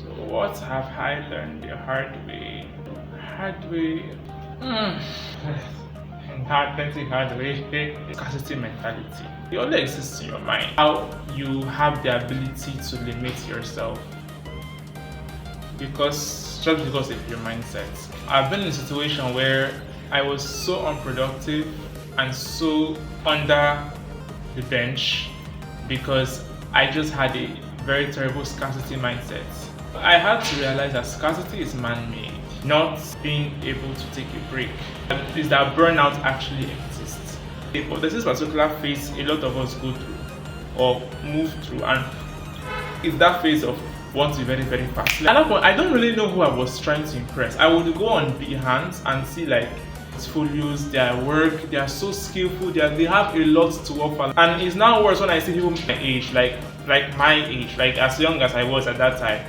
So what have I learned the hard way? Hard way. Plenty hard way. Scarcity mentality. It only exists in your mind. How you have the ability to limit yourself because of your mindset. I've been in a situation where I was so unproductive and so under the bench because I just had a very terrible scarcity mindset. I had to realize that scarcity is man-made, not being able to take a break. Is that burnout actually exists. But there's this particular phase a lot of us go through or move through, and it's that phase of want to be very, very fast. At that point, I don't really know who I was trying to impress. I would go on Behance and see like portfolios, their work, they are so skillful, they have a lot to offer. And it's now worse when I see people my age, like my age, like as young as I was at that time,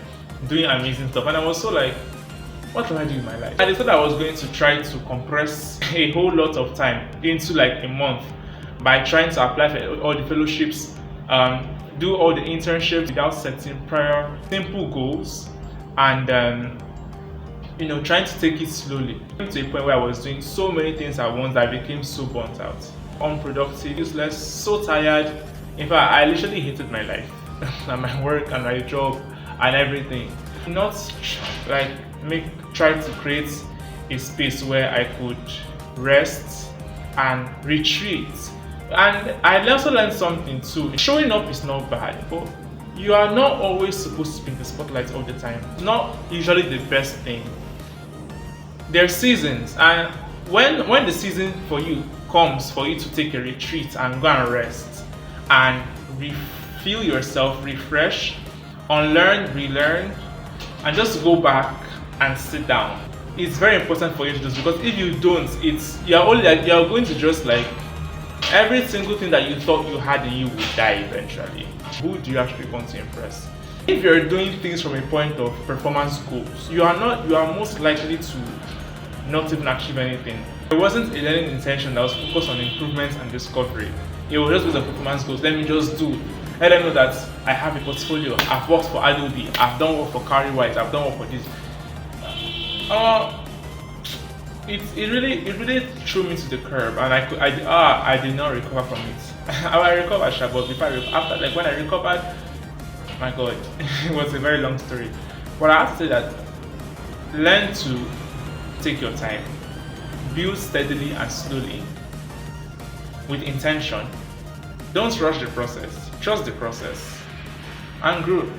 doing amazing stuff. And I was so like, what can I do in my life? I decided I was going to try to compress a whole lot of time into like a month by trying to apply for all the fellowships, do all the internships without setting prior simple goals, and trying to take it slowly. To a point where I was doing so many things at once that I became so burnt out, unproductive, useless, so tired. In fact, I literally hated my life and my work and my job and everything. Not like try to create a space where I could rest and retreat. And I also learned something too. Showing up is not bad, but you are not always supposed to be in the spotlight all the time. It's not usually the best thing. There are seasons, and when the season for you comes for you to take a retreat and go and rest and refuel yourself, refresh, unlearn, relearn, and just go back and sit down. It's very important for you to do this, because if you don't, you're going to just like every single thing that you thought you had in you will die eventually. Who do you actually want to impress? If you're doing things from a point of performance goals, you are most likely to not even achieve anything. It wasn't a learning intention that was focused on improvement and discovery. It was just with the performance goals. Let me just do. Let them know that I have a portfolio. I've worked for Adobe. I've done work for Carry White. I've done work for this. It really threw me to the curb, and I did not recover from it. I recovered, but when I recovered, my God, it was a very long story. But I have to say that learn to take your time, build steadily and slowly, with intention. Don't rush the process. Trust the process, and grow.